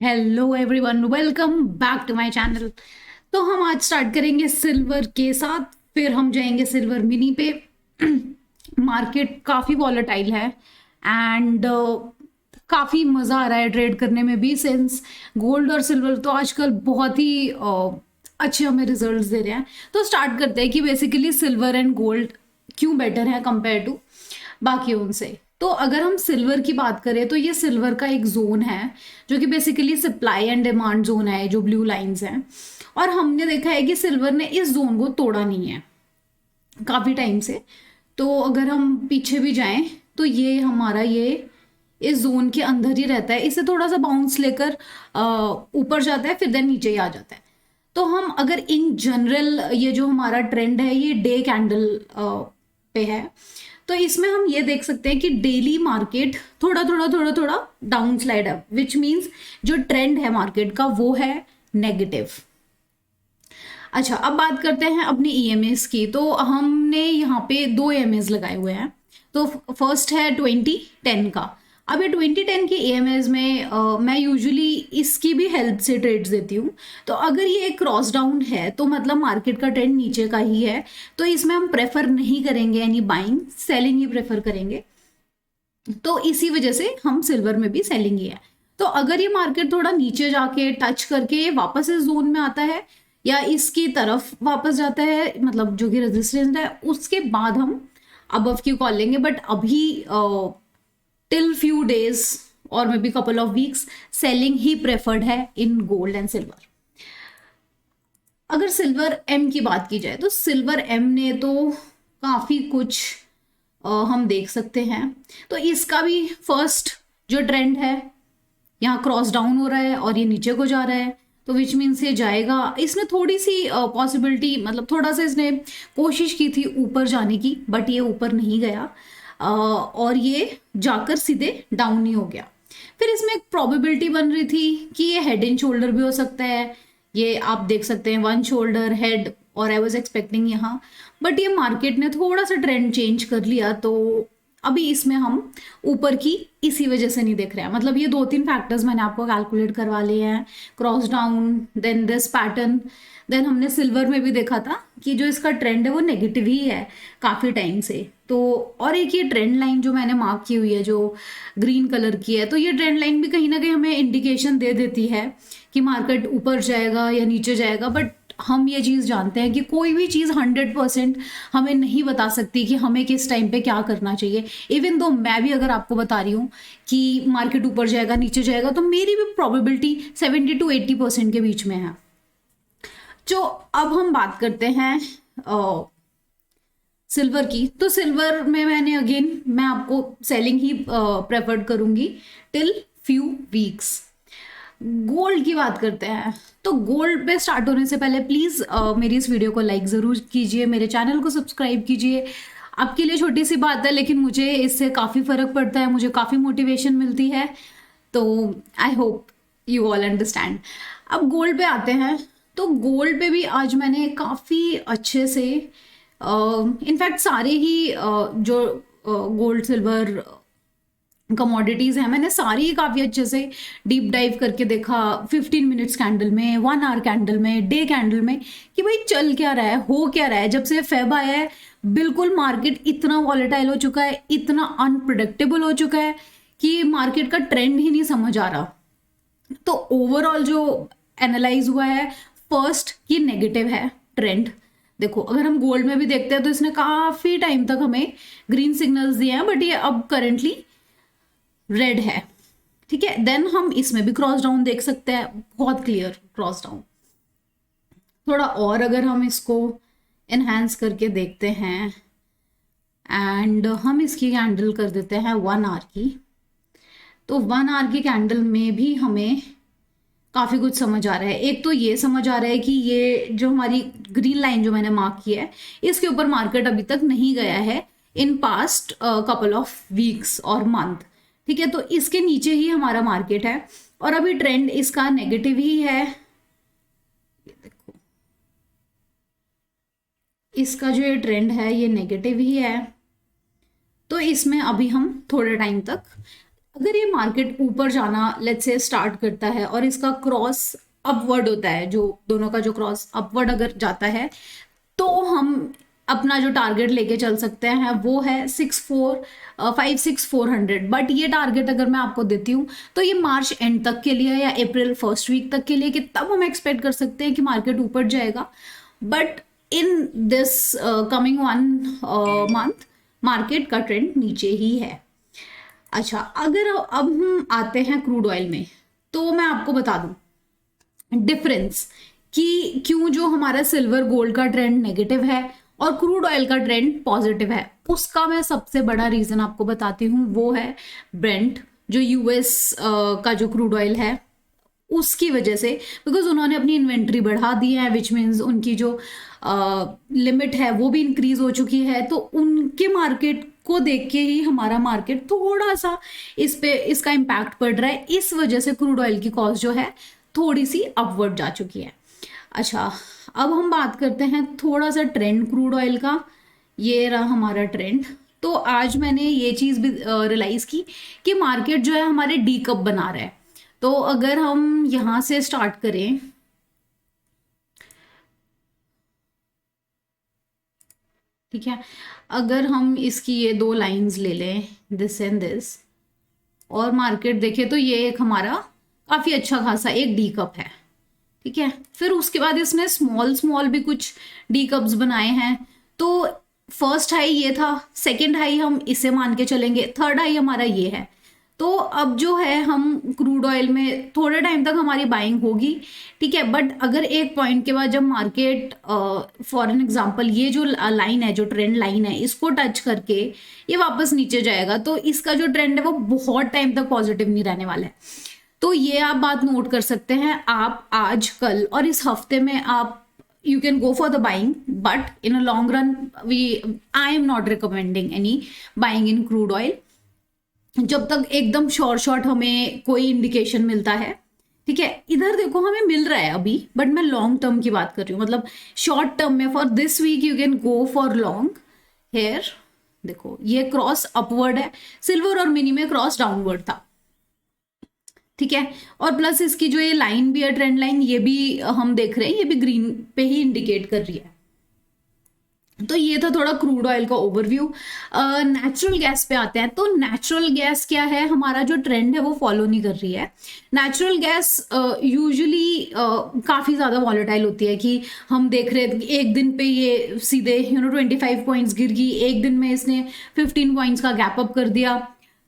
Hello everyone, welcome back to my channel. तो हम आज स्टार्ट करेंगे सिल्वर के साथ, फिर हम जाएंगे सिल्वर मिनी पे। मार्केट काफ़ी वॉलेटाइल है एंड काफ़ी मज़ा आ रहा है ट्रेड करने में भी, सिंस गोल्ड और सिल्वर तो आजकल बहुत ही अच्छे हमें रिजल्ट्स दे रहे हैं। तो स्टार्ट करते हैं कि बेसिकली सिल्वर एंड गोल्ड क्यों बेटर है कंपेयर टू बाकी उनसे। तो अगर हम सिल्वर की बात करें तो ये सिल्वर का एक जोन है जो कि basically supply and demand zone है, जो ब्लू लाइंस हैं। और हमने देखा है कि सिल्वर ने इस जोन को तोड़ा नहीं है काफ़ी टाइम से। तो अगर हम पीछे भी जाएं तो ये हमारा ये इस जोन के अंदर ही रहता है। इसे थोड़ा सा बाउंस लेकर ऊपर जाता है, फिर देन नीचे ही आ जाता है। तो हम अगर इन जनरल ये जो हमारा ट्रेंड है ये डे कैंडल पे है, तो इसमें हम ये देख सकते हैं कि डेली मार्केट थोड़ा थोड़ा थोड़ा थोड़ा डाउन स्लाइड है, विच मीन्स जो ट्रेंड है मार्केट का वो है नेगेटिव। अच्छा, अब बात करते हैं अपनी ईएमएस की। तो हमने यहाँ पे दो ईएमएस लगाए हुए हैं। तो फर्स्ट है 2010 का। अब ये 2010 के ईएमएस में मैं यूजुअली इसकी भी हेल्प से ट्रेड्स देती हूँ। तो अगर ये एक क्रॉस डाउन है तो मतलब मार्केट का ट्रेंड नीचे का ही है, तो इसमें हम प्रेफर नहीं करेंगे यानी बाइंग, सेलिंग ही प्रेफर करेंगे। तो इसी वजह से हम सिल्वर में भी सेलिंग ही है। तो अगर ये मार्केट थोड़ा नीचे जाके टच करके वापस इस जोन में आता है या इसकी तरफ वापस जाता है, मतलब जो कि रेजिस्टेंस है, उसके बाद हम अबव की कॉल लेंगे। बट अभी टिल फ्यू डेज और may be couple of weeks selling he preferred है इन गोल्ड एंड सिल्वर। अगर सिल्वर एम की बात की जाए तो सिल्वर एम ने तो काफ़ी कुछ हम देख सकते हैं। तो इसका भी फर्स्ट जो ट्रेंड है, यहाँ क्रॉस डाउन हो रहा है और ये नीचे को जा रहा है, तो विच मीन्स ये जाएगा। इसने थोड़ी सी पॉसिबिलिटी, मतलब थोड़ा सा इसने कोशिश की थी ऊपर जाने की, बट ये ऊपर नहीं गया और ये जाकर सीधे डाउन ही हो गया। फिर इसमें एक प्रोबेबिलिटी बन रही थी कि ये हेड एंड शोल्डर भी हो सकता है। ये आप देख सकते हैं वन शोल्डर हेड, और आई वॉज एक्सपेक्टिंग यहाँ, बट ये मार्केट ने थोड़ा सा ट्रेंड चेंज कर लिया। तो अभी इसमें हम ऊपर की इसी वजह से नहीं देख रहे हैं। मतलब ये दो तीन फैक्टर्स मैंने आपको कैलकुलेट करवा लिए हैं, cross down, then this pattern, then हमने सिल्वर में भी देखा था कि जो इसका ट्रेंड है वो नेगेटिव ही है काफ़ी टाइम से। तो और एक ये ट्रेंड लाइन जो मैंने मार्क की हुई है जो ग्रीन कलर की है, तो ये ट्रेंड लाइन भी कहीं ना कहीं हमें इंडिकेशन दे देती है कि मार्केट ऊपर जाएगा या नीचे जाएगा। बट हम ये चीज़ जानते हैं कि कोई भी चीज़ 100% हमें नहीं बता सकती कि हमें किस टाइम पे क्या करना चाहिए। इवन दो मैं भी अगर आपको बता रही हूँ कि मार्केट ऊपर जाएगा नीचे जाएगा, तो मेरी भी प्रोबेबिलिटी 70 to 80% के बीच में है। जो अब हम बात करते हैं सिल्वर की, तो सिल्वर में मैं आपको सेलिंग ही प्रेफर्ड करूंगी टिल फ्यू वीक्स। गोल्ड की बात करते हैं। तो गोल्ड पे स्टार्ट होने से पहले प्लीज़ मेरी इस वीडियो को लाइक ज़रूर कीजिए, मेरे चैनल को सब्सक्राइब कीजिए। आपके लिए छोटी सी बात है लेकिन मुझे इससे काफ़ी फ़र्क पड़ता है, मुझे काफ़ी मोटिवेशन मिलती है। तो I hope you all understand. अब गोल्ड पे आते हैं। तो गोल्ड पे भी आज मैंने काफ़ी अच्छे से, इनफैक्ट सारे ही जो गोल्ड सिल्वर कमोडिटीज़ हैं मैंने सारी ही काफ़ी अच्छे से डीप डाइव करके देखा, 15 मिनट्स कैंडल में, 1 आवर कैंडल में, डे कैंडल में, कि भाई चल क्या रहा है, हो क्या रहा है। जब से फेब आया है बिल्कुल मार्केट इतना वॉलेटाइल हो चुका है, इतना अनप्रिडिक्टेबल हो चुका है कि मार्केट का ट्रेंड ही नहीं समझ आ रहा। तो ओवरऑल जो एनालाइज हुआ है, फर्स्ट ये नेगेटिव है ट्रेंड। देखो अगर हम गोल्ड में भी देखते हैं तो इसने काफ़ी टाइम तक हमें ग्रीन सिग्नल्स दिए हैं, बट ये अब करेंटली रेड है। ठीक है, देन हम इसमें भी क्रॉस डाउन देख सकते हैं, बहुत क्लियर क्रॉस डाउन। थोड़ा और अगर हम इसको एनहांस करके देखते हैं एंड हम इसकी कैंडल कर देते हैं 1 आवर की, तो 1 आवर की कैंडल में भी हमें काफ़ी कुछ समझ आ रहा है। एक तो ये समझ आ रहा है कि ये जो हमारी ग्रीन लाइन जो मैंने मार्क की है, इसके ऊपर मार्केट अभी तक नहीं गया है in past couple of weeks और मंथ। ठीक है, तो इसके नीचे ही हमारा मार्केट है और अभी ट्रेंड इसका नेगेटिव ही है। ये देखो, इसका जो ये ट्रेंड है ये नेगेटिव ही है। तो इसमें अभी हम थोड़े टाइम तक अगर ये मार्केट ऊपर जाना लेट्स से स्टार्ट करता है और इसका क्रॉस अपवर्ड होता है, जो दोनों का जो क्रॉस अपवर्ड अगर जाता है, तो हम अपना जो टारगेट लेके चल सकते हैं वो है 56400। बट ये टारगेट अगर मैं आपको देती हूँ तो ये मार्च एंड तक के लिए या अप्रैल फर्स्ट वीक तक के लिए, कि तब हम एक्सपेक्ट कर सकते हैं कि मार्केट ऊपर जाएगा। But in this coming 1 month market का ट्रेंड नीचे ही है। अच्छा, अगर अब हम आते हैं क्रूड ऑयल में, तो मैं आपको बता दूं डिफरेंस कि क्यों जो हमारा सिल्वर गोल्ड का ट्रेंड नेगेटिव है और क्रूड ऑयल का ट्रेंड पॉजिटिव है। उसका मैं सबसे बड़ा रीजन आपको बताती हूँ, वो है ब्रेंट, जो यूएस का जो क्रूड ऑयल है उसकी वजह से। बिकॉज उन्होंने अपनी इन्वेंट्री बढ़ा दी है, विच मीन्स उनकी जो लिमिट है वो भी इंक्रीज हो चुकी है। तो उनके मार्केट को देख के ही हमारा मार्केट थोड़ा सा इसका इम्पैक्ट पड़ रहा है। इस वजह से क्रूड ऑयल की कॉस्ट जो है थोड़ी सी अपवर्ड जा चुकी है। अच्छा, अब हम बात करते हैं थोड़ा सा ट्रेंड क्रूड ऑयल का। ये रहा हमारा ट्रेंड। तो आज मैंने ये चीज़ भी रियलाइज़ की कि मार्केट जो है हमारे डी कप बना रहा है। तो अगर हम यहाँ से स्टार्ट करें, ठीक है, अगर हम इसकी ये 2 लाइंस ले लें, दिस एंड दिस, और मार्केट देखें तो ये एक हमारा काफ़ी अच्छा खासा एक डी कप है। ठीक है, फिर उसके बाद इसने स्मॉल स्मॉल भी कुछ डी कप्स बनाए हैं। तो फर्स्ट हाई ये था, सेकंड हाई हम इसे मान के चलेंगे, थर्ड हाई हमारा ये है। तो अब जो है हम क्रूड ऑयल में थोड़े टाइम तक हमारी बाइंग होगी, ठीक है। बट अगर एक पॉइंट के बाद जब मार्केट फॉर एन एग्जांपल ये जो लाइन है, जो ट्रेंड लाइन है, इसको टच करके ये वापस नीचे जाएगा, तो इसका जो ट्रेंड है वो बहुत टाइम तक पॉजिटिव नहीं रहने वाला है। तो ये आप बात नोट कर सकते हैं। आप आज कल और इस हफ्ते में आप you can go for the buying, but in a long run I am not recommending any buying in crude oil जब तक एकदम शॉर्ट हमें कोई इंडिकेशन मिलता है। ठीक है, इधर देखो हमें मिल रहा है अभी, बट मैं लॉन्ग टर्म की बात कर रही हूँ। मतलब शॉर्ट टर्म में for this week you can go for long. Here देखो ये क्रॉस अपवर्ड है, सिल्वर और मिनी में क्रॉस डाउनवर्ड था। ठीक है, और प्लस इसकी जो ये लाइन भी है, ट्रेंड लाइन, ये भी हम देख रहे हैं, ये भी ग्रीन पे ही इंडिकेट कर रही है। तो ये था थोड़ा क्रूड ऑयल का ओवरव्यू। नेचुरल गैस पे आते हैं। तो नेचुरल गैस क्या है, हमारा जो ट्रेंड है वो फॉलो नहीं कर रही है। नेचुरल गैस यूजुअली काफ़ी ज़्यादा वॉलेटाइल होती है, कि हम देख रहे हैं एक दिन पे ये सीधे 25 पॉइंट्स गिर गई, एक दिन में इसने 15 पॉइंट्स का गैप अप कर दिया।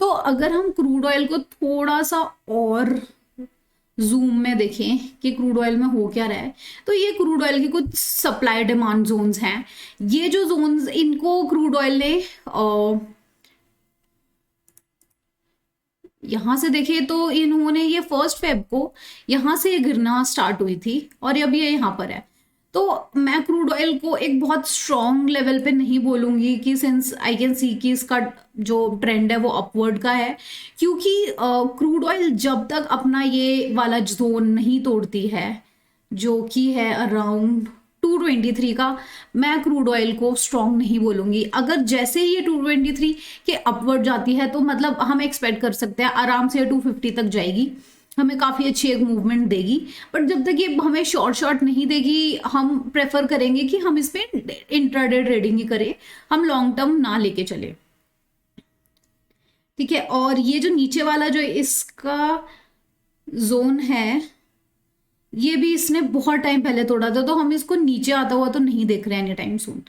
तो अगर हम क्रूड ऑयल को थोड़ा सा और जूम में देखें कि क्रूड ऑयल में हो क्या रहा है, तो ये क्रूड ऑयल के कुछ सप्लाई डिमांड जोन्स हैं। ये जो जोन्स, इनको क्रूड ऑयल ने यहां से देखे तो इन्होंने ये 1 फेब को यहां से गिरना स्टार्ट हुई थी और अब ये यहां पर है। तो मैं क्रूड ऑयल को एक बहुत स्ट्रॉन्ग लेवल पे नहीं बोलूंगी, कि सिंस आई कैन सी कि इसका जो ट्रेंड है वो अपवर्ड का है, क्योंकि क्रूड ऑयल जब तक अपना ये वाला जोन नहीं तोड़ती है जो कि है अराउंड 223 का, मैं क्रूड ऑयल को स्ट्रॉन्ग नहीं बोलूंगी। अगर जैसे ही ये 223 के अपवर्ड जाती है तो मतलब हम एक्सपेक्ट कर सकते हैं आराम से 250 तक जाएगी, हमें काफ़ी अच्छी एक मूवमेंट देगी। बट जब तक ये हमें शॉर्ट नहीं देगी, हम प्रेफर करेंगे कि हम इसमें इंट्राडे ट्रेडिंग ही करें, हम लॉन्ग टर्म ना लेके चले। ठीक है, और ये जो नीचे वाला जो इसका जोन है, ये भी इसने बहुत टाइम पहले तोड़ा था, तो हम इसको नीचे आता हुआ तो नहीं देख रहे हैं एनी टाइम सून।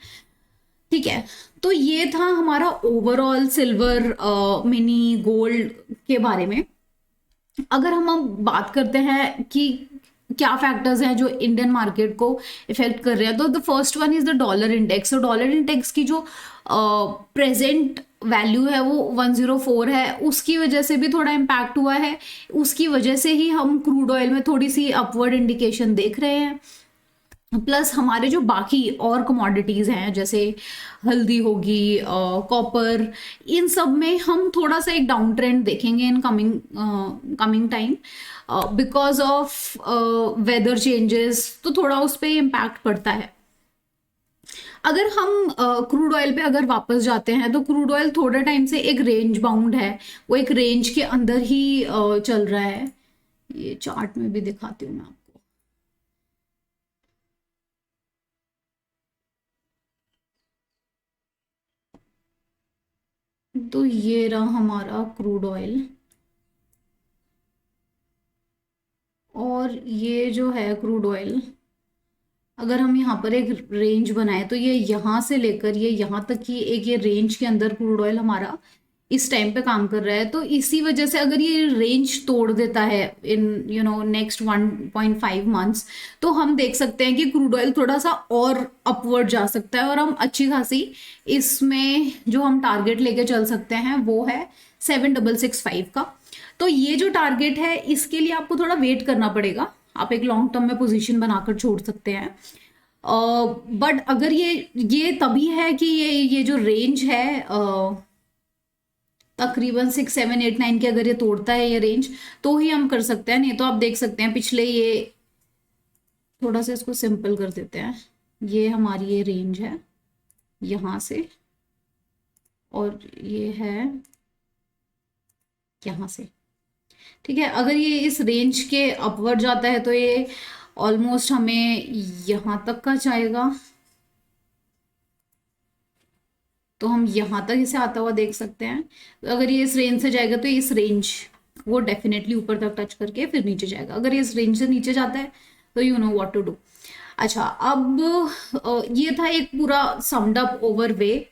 ठीक है, तो ये था हमारा ओवरऑल सिल्वर मिनी गोल्ड के बारे में। अगर हम बात करते हैं कि क्या फैक्टर्स हैं जो इंडियन मार्केट को इफेक्ट कर रहे हैं, तो the first one is the dollar index. तो डॉलर इंडेक्स की जो प्रेजेंट वैल्यू है वो 104 है, उसकी वजह से भी थोड़ा इम्पैक्ट हुआ है। उसकी वजह से ही हम क्रूड ऑयल में थोड़ी सी अपवर्ड इंडिकेशन देख रहे हैं। प्लस हमारे जो बाकी और कमोडिटीज़ हैं, जैसे हल्दी होगी, कॉपर, इन सब में हम थोड़ा सा एक डाउन ट्रेंड देखेंगे in coming time, because of weather changes, तो थोड़ा उस पर इम्पैक्ट पड़ता है। अगर हम क्रूड ऑयल पे अगर वापस जाते हैं तो क्रूड ऑयल थोड़े टाइम से एक रेंज बाउंड है, वो एक रेंज के अंदर ही चल रहा है। ये चार्ट में भी दिखाती हूँ मैं आपको। तो ये रहा हमारा क्रूड ऑयल, और ये जो है क्रूड ऑयल, अगर हम यहाँ पर एक रेंज बनाए तो ये यहाँ से लेकर ये यहाँ तक की एक ये रेंज के अंदर क्रूड ऑयल हमारा इस टाइम पे काम कर रहा है। तो इसी वजह से अगर ये रेंज तोड़ देता है इन नेक्स्ट 1.5 मंथ्स, तो हम देख सकते हैं कि क्रूड ऑयल थोड़ा सा और अपवर्ड जा सकता है, और हम अच्छी खासी इसमें जो हम टारगेट लेके चल सकते हैं वो है 7665 का। तो ये जो टारगेट है इसके लिए आपको थोड़ा वेट करना पड़ेगा, आप एक लॉन्ग टर्म में पोजीशन बनाकर छोड़ सकते हैं। बट अगर ये तभी है कि ये जो रेंज है तकरीबन 6, 7, 8, 9 के अगर ये तोड़ता है ये रेंज, तो ही हम कर सकते हैं। नहीं तो आप देख सकते हैं पिछले, ये थोड़ा सा इसको सिंपल कर देते हैं, ये हमारी ये रेंज है यहाँ से, और ये है यहाँ से, ठीक है। अगर ये इस रेंज के अपवर्ड जाता है तो ये ऑलमोस्ट हमें यहाँ तक का जाएगा, तो हम यहाँ तक इसे आता हुआ देख सकते हैं। तो अगर ये इस रेंज से जाएगा तो इस रेंज वो डेफिनेटली ऊपर तक टच करके फिर नीचे जाएगा। अगर ये इस रेंज से नीचे जाता है तो you know what to do. अच्छा, अब ये था एक पूरा समड अप ओवर वे।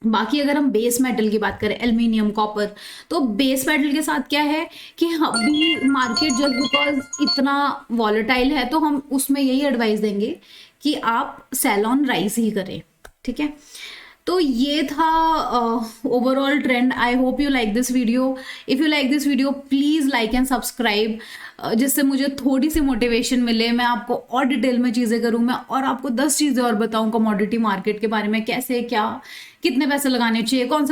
बाकी अगर हम बेस मेटल की बात करें, एल्यूमिनियम, कॉपर, तो बेस मेटल के साथ क्या है कि अभी मार्केट जस्ट बिकॉज इतना वॉलेटाइल है तो हम उसमें यही एडवाइस देंगे कि आप सेल ऑन राइज ही करें, ठीक है। तो ये था overall trend. I hope you like this video. If you like this video please like and subscribe, जिससे मुझे थोड़ी सी मोटिवेशन मिले, मैं आपको और डिटेल में चीज़ें करूँ, मैं और आपको 10 चीज़ें और बताऊँ कमोडिटी मार्केट के बारे में, कैसे क्या कितने पैसे लगाने चाहिए, कौन सा